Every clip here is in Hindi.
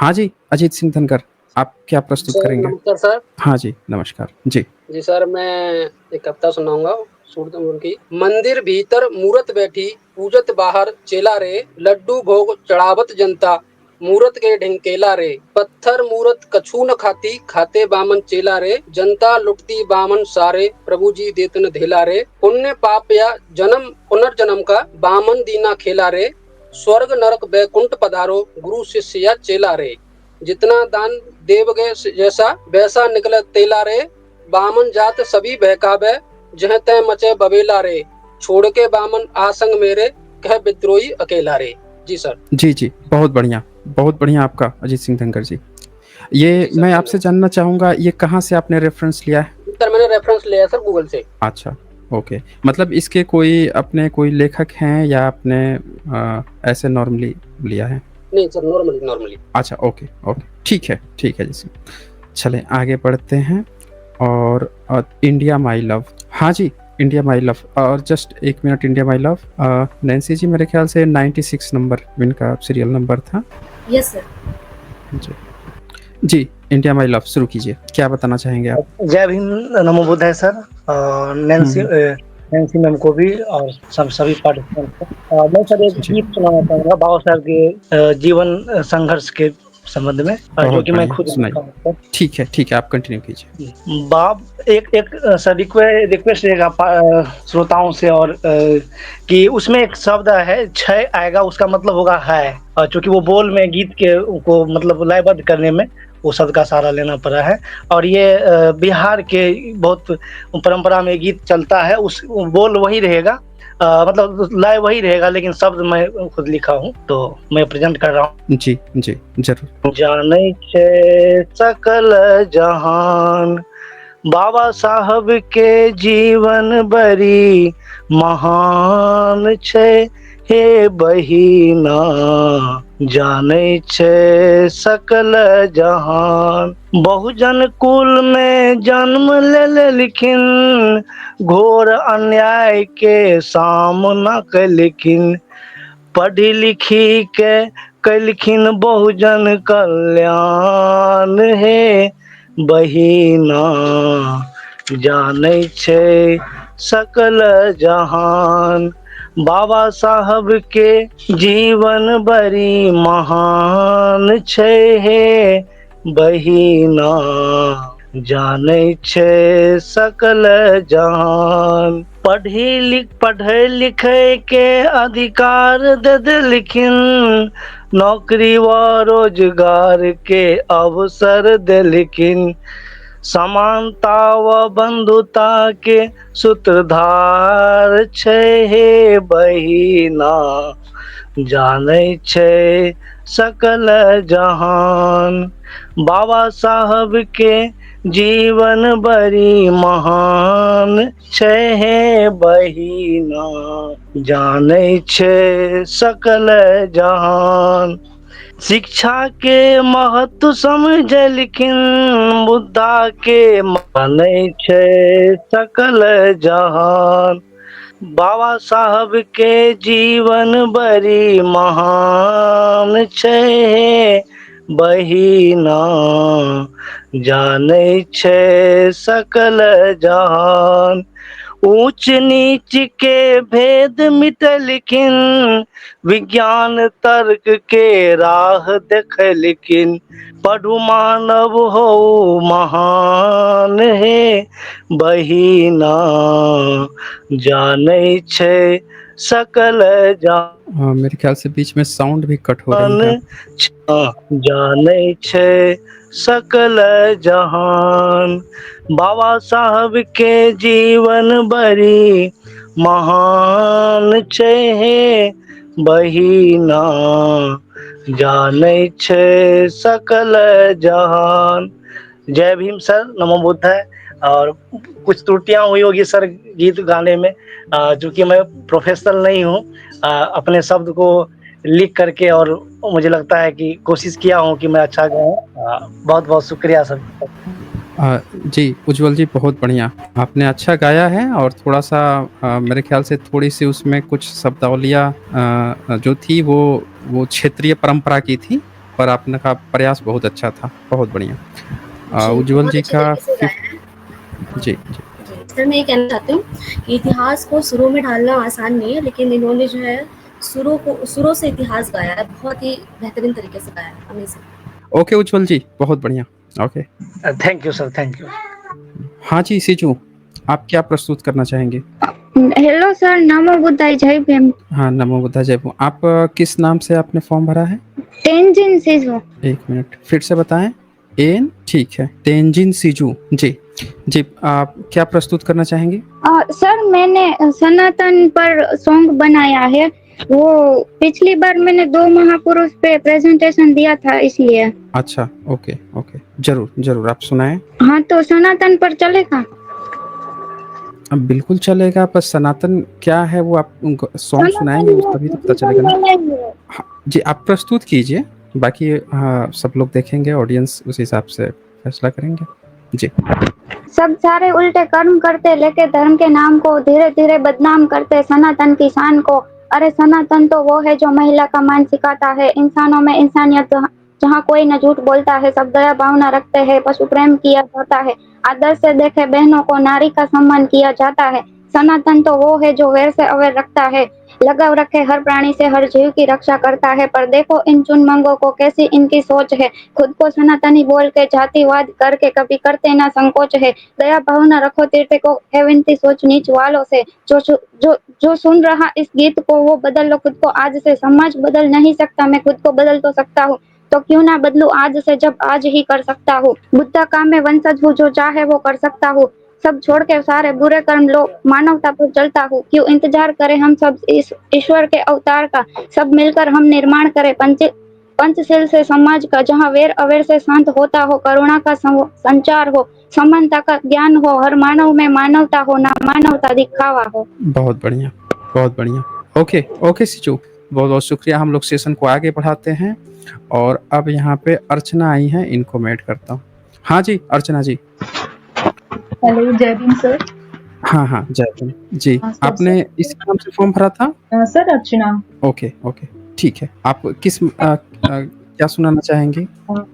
हाँ जी, अजीत सिंह धनकर, आप क्या प्रस्तुत सर करेंगे? नमस्कार सर। हाँ जी, नमस्कार। जी। जी सर, मैं एक कविता सुनाऊंगा सूरजमल की। मंदिर भीतर मूरत बैठी, पूजत बाहर चेला रे। लड्डू भोग चढ़ावत जनता, मूरत के ढिंकेला रे। पत्थर मूरत कछू न खाती, खाते बामन चेला रे। जनता लुटती बामन सारे, प्रभु जी देतन धेला रे। पुण्य पाप या जन्म पुनर्जन्म का बामन दीना खेला रे। स्वर्ग नरक बैकुंठ पधारो, गुरु शिष्य या चेला रे। जितना दान देवगे जैसा, वैसा निकले तेला रे। बामन जात सभी बहकावे, जह तय मचे बबेला रे। छोड़ के बामन आसंग मेरे, कह विद्रोही अकेला रे। जी सर। जी, जी, बहुत बढ़िया आपका अजीत सिंह धनकर जी। ये जी सर, मैं आपसे धन्यवाद। जानना चाहूँगा, ये कहाँ से आपने रेफ़रेंस लिया है? सर मैंने रेफरेंस लिया है सर गूगल से। अच्छा, ओके। मतलब इसके कोई अपने कोई लेखक हैं या आपने ऐसे नॉर्मली लिया है? नहीं सर, नॉर्मली नॉर्मली। अच्छा, ओके, ओके। ठीक है जी। चलें आगे बढ़ते हैं और इंडिया माई लव। हाँ जी, इंडिया माई लव और just 1 minute India my love Nancy ji मेरे ख़्याल से 96 नंबर इनका सीरियल नंबर था। Yes sir. जी। जी, इंडिया माई लव शुरू कीजिए। क्या बताना चाहेंगे आप? जय भीम, नमो बुद्धाय सर। नैन्सी हुँ, नैन्सी मैम को भी और सभी पार्टिसिपेंट को। मैं सर एक जी, गीत सुनाना चाहूँगा बाबा साहब के जीवन संघर्ष के संबंध में, जो बहुत कि मैं बढ़िया, खुद लिखा सुनाइए। हूँ सर। ठीक है, आप कंटिन्यू कीजिए। बाब एक एक सर रिक्वेस्ट रहेगा श्रोताओं से, और कि उसमें एक शब्द है क्षय आएगा, उसका मतलब होगा है। चूँकि वो बोल में गीत के को मतलब लयबद्ध करने में वो शब्द का सहारा लेना पड़ा है। और ये बिहार के बहुत परंपरा में गीत चलता है, उस बोल वही रहेगा, मतलब लय वही रहेगा, लेकिन शब्द मैं खुद लिखा हूँ, तो मैं प्रेज़ेंट कर रहा हूँ। जी, जी, ज़रूर। जानै छै सकल जहान, बाबा साहब के जीवन बड़ी महान छै। हे बहिना, जानै छै सकल जहान। बहुजन कुल में जन्म ले लेलखिन, घोर अन्याय के सामना कैलखिन। पढ़ी लिखी के कैलखिन बहुजन कल्याण। हे बहिना, जानै छै सकल जहान, बाबा साहब के जीवन बड़ी महान छै। हे बहिना, जानै छै सकल जहान। पढ़े लिखे के अधिकार दे देलखिन, नौकरी व रोजगार के अवसर देलखिन। समानता व बंधुता के सूत्रधार छै। हे बहिना, जानै छै सकल जहान, बाबा साहब के जीवन बड़ी महान छै। हे बहिना, जानै छै सकल जहान। शिक्षा के महत्व समझलखिन, बुद्धा के मानै छै सकल जहान। बाबा साहब के जीवन बड़ी महान छै। हे बहिना, जानै छै सकल जहान। ऊंच नीच के भेद मिटलखिन, विज्ञान तर्क के राह देखलखिन। पढ़ू मानव हो महान। हे बहिना, जानै छै सकल मेरे ख्याल से बीच में साउंड भी कट हो रही जहान। है। जानै छै सकल जहान, बाबा साहब के जीवन बड़ी महान छै। हे बहिना, जानै छै सकल जहान। जय भीम सर, नमो बुद्धाय। और कुछ त्रुटियां हुई होगी सर गीत गाने में, चूंकि मैं प्रोफेशनल नहीं हूँ। अपने शब्द को लिख करके, और मुझे लगता है कि कोशिश किया हूँ कि मैं अच्छा गाऊँ। बहुत बहुत शुक्रिया सर। जी, उज्ज्वल जी बहुत बढ़िया। आपने अच्छा गाया है और थोड़ा-सा मेरे ख़्याल से थोड़ी-सी उसमें कुछ शब्दावलियाँ जो थी वो क्षेत्रीय परंपरा की थी पर आपका प्रयास बहुत अच्छा था, बहुत बढ़िया। जी, उज्ज्वल बहुत जी अच्छे का तरीके से गाया 5th। है। जी, जी। जी, सर मैं ये कहना चाहती हूँ कि इतिहास को सुरों में ढालना आसान नहीं है, लेकिन इन्होंने जो है सुरों से इतिहास गाया है, बहुत ही बेहतरीन तरीके से गाया है, अमेज़िंग। ओके उज्ज्वल जी, बहुत बढ़िया। Okay. Thank you sir, thank you. हाँ जी, सिजू, आप क्या प्रस्तुत करना चाहेंगे? हेलो सर, नमो बुद्धाय, जय भीम। हाँ, नमो बुद्धाय जय भीम। आप किस नाम से आपने फॉर्म भरा है? तेंजिन सिजू। 1 मिनट, फिर से बताएँ? ठीक है, तेंजिन सिजू। जी, जी, आप क्या प्रस्तुत करना चाहेंगे? सर मैंने सनातन पर सॉन्ग बनाया है। वो पिछली बार मैंने 2 महापुरुष पे प्रेजेंटेशन दिया था इसलिए। अच्छा, ओके, ओके। ज़रूर, ज़रूर, आप सुनाएँ। हाँ, तो सनातन पर चलेगा? बिल्कुल चलेगा, पर सनातन क्या है वो आप उनको सॉन्ग सनातन सुनाएँगे वो तभी तो पता चलेगा जीवन ना। में नहीं है। हाँ, जी, आप प्रस्तुत कीजिए, बाकी सब लोग देखेंगे, ऑडियंस उस हिसाब से फैसला करेंगे। जी। सब सारे उल्टे कर्म करते, लेके धर्म के नाम को धीरे-धीरे बदनाम करते सनातन की शान को। अरे सनातन तो वो है जो महिला का मान सिखाता है, इंसानों में इंसानियत जहाँ कोई न झूठ बोलता है, सब दया भावना रखते हैं, पशु प्रेम किया जाता है, आदर से देखे बहनों को नारी का सम्मान किया जाता है। सनातन तो वो है जो वैर से अवैर रखता है, लगाव रखे हर प्राणी से, हर जीव की रक्षा करता है। पर देखो इन चुनमंगों को, कैसी इनकी सोच है, खुद को सनातनी बोल के जातिवाद करके कभी करते ना संकोच है। दया भावना रखो तीर्थ को, है विनती सोच नीच वालों से। जो सुन रहा इस गीत को वो बदल लो खुद को आज से। समाज बदल नहीं सकता, मैं खुद को बदल तो सकता हूँ, तो क्यों ना बदलूं आज से जब आज ही कर सकता हूँ। बुद्धा काम में वंशज हूँ, जो चाहे वो कर सकता हूँ। सब छोड़ के सारे बुरे कर्म लो, मानवता पर चलता हूँ। क्यों इंतजार करें हम सब इस ईश्वर के अवतार का, सब मिलकर हम निर्माण करें पंचशील से समाज का, जहाँ वेर अवेर से शांत होता हो, करुणा का संचार हो, समानता का ज्ञान हो, हर मानव में मानवता हो, ना मानवता दिखावा हो। बहुत बढ़िया, बहुत बढ़िया। ओके, ओके सिचू, बहुत-बहुत शुक्रिया। हम लोग सेशन को आगे बढ़ाते हैं और अब यहाँ पे अर्चना आई हैं, इनको मैं ऐड करता हूँ। हाँ जी, अर्चना जी। हेलो, जय भीम सर। हाँ, हाँ, जय भीम। जी, हाँ, सर आपने इसी नाम से फॉर्म भरा था? सर अर्चना। ओके, ओके, ठीक है। आप क्या सुनाना चाहेंगे?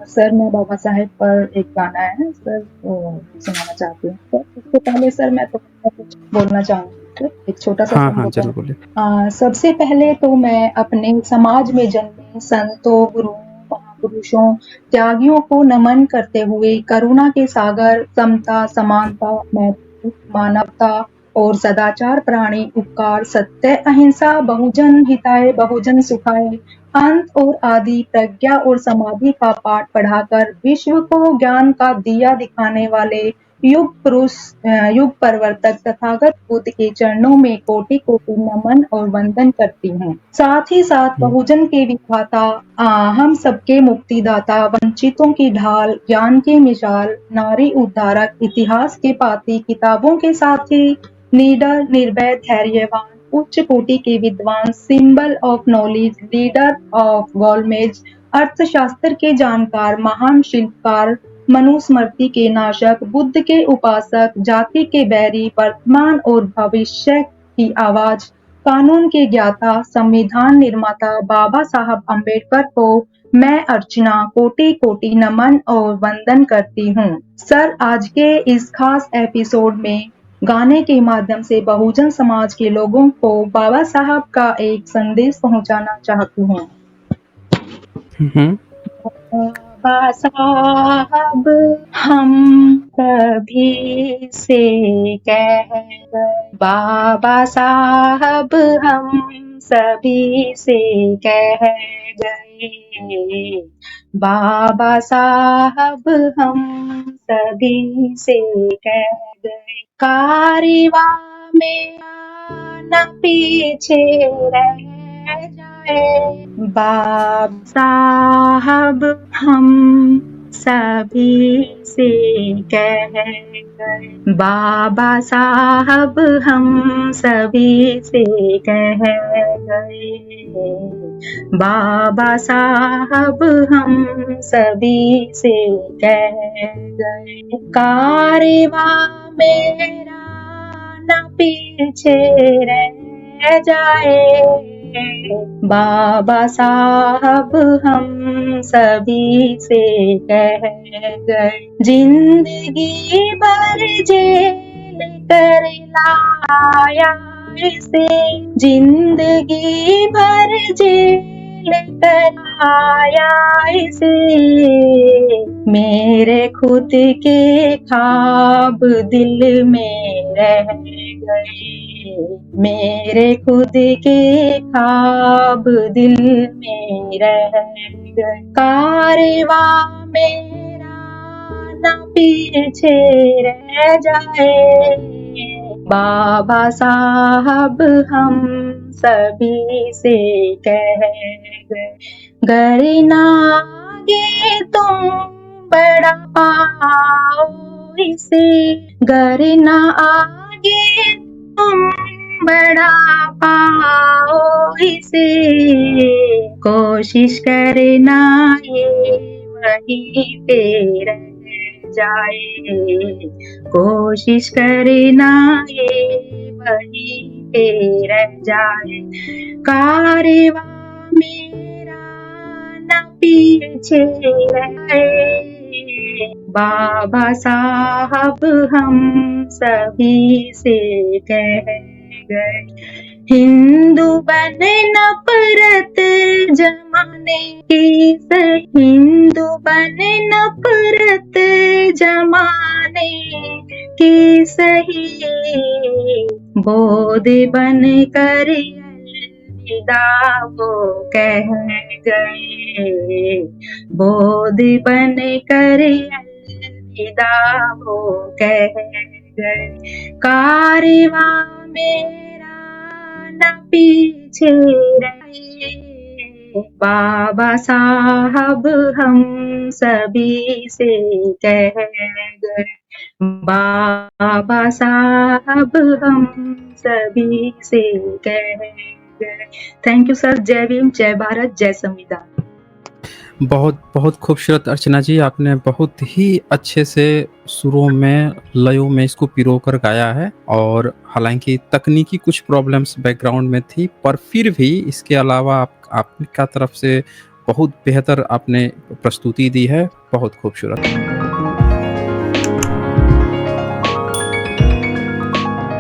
सर मैं बाबा साहेब पर एक गाना है सर, वो सुनाना चाहती हूँ। सर उससे पहले सर मैं तो कुछ बोलना चाहूँगी सर, एक छोटा-सा हाँ, हाँ, संबोधन। ज़रूर बोलिए। सबसे पहले तो मैं अपने समाज में जन्मे संतों, गुरुओं, महापुरुषों, त्यागियों को नमन करते हुए करुणा के सागर, समता, समानता, मैत्री, मानवता और सदाचार, प्राणी उपकार, सत्य, अहिंसा, बहुजन हिताय, बहुजन सुखाय, अंत और आदि, प्रज्ञा और समाधि का पाठ पढ़ाकर विश्व को ज्ञान का दिया दिखाने वाले युग पुरुष, युग प्रवर्तक तथागत बुद्ध के चरणों में कोटि कोटि नमन और वंदन करती हूँ। साथ ही साथ बहुजन के विधाता, हम सबके मुक्तिदाता, वंचितों की ढाल, ज्ञान के मिसाल, नारी उद्धारक, इतिहास के पाती, किताबों के साथी, निडर, निर्भय, धैर्यवान, उच्च कोटि के विद्वान, symbol of knowledge, leader of गॉलमेज, अर्थशास्त्र के जानकार, महान शिल्पकार, मनुस्मृति के नाशक, बुद्ध के उपासक, जाति के बैरी, वर्तमान और भविष्य की आवाज, कानून के ज्ञाता, संविधान निर्माता बाबा साहब अम्बेडकर को मैं अर्चना कोटि कोटि नमन और वंदन करती हूँ। सर आज के इस खास एपिसोड में गाने के माध्यम से बहुजन समाज के लोगों को बाबा साहब का एक संदेश पहुंचाना चाहती हूँ। बाबा साहब हम सभी से कह गए, बाबा साहब हम सभी से कह गए, बाबा साहब हम सभी से कह गए, कारवा में आना पीछे रह जाए, बाबा साहब हम सभी से कह गए, बाबा साहब हम सभी से कह गए, बाबा साहब हम सभी से कह गए, कारवा मेरा न पीछे रह जाए, बाबा साहब हम सभी से कह गए, जिंदगी भर जेल कर लाया इसे, जिंदगी भर जेल कर आया इसे, मेरे खुद के ख्वाब दिल में रह गए, मेरे खुद के ख्वाब दिल में रह गए, कारवां मेरा न पीछे रह जाए, बाबा साहब हम सभी से कह गए, घर ना आगे तुम बढ़ा पाओ इसे, घर ना आगे तुम बढ़ा पाओ इसे, कोशिश करना ये वहीं पे रह जाए, कोशिश करना ये वहीं पे रह जाए, कारवां मेरा न पीछे रहे, बाबा साहब हम सभी से कह गए, हिंदू बने नफरत जमाने की सही, हिंदू बने नफरत जमाने की सही, बोध बन कर अलविदा वो कह गए, बोध बन कर अलविदा वो कह गए, कारवां मेरा न पीछे रहे, बाबा साहब हम सभी से कह गए, बाबा साहब हम सभी से कह गए। Thank you sir. जय भीम, जय भारत, जय संविधान। बहुत बहुत खूबसूरत अर्चना जी, आपने बहुत ही अच्छे से सुरों में, लयों में इसको पिरो कर गाया है, और हालांकि तकनीकी कुछ प्रॉब्लम्स बैकग्राउंड में थी, पर फिर भी इसके अलावा आपका तरफ से बहुत बेहतर आपने प्रस्तुति दी है। बहुत खूबसूरत।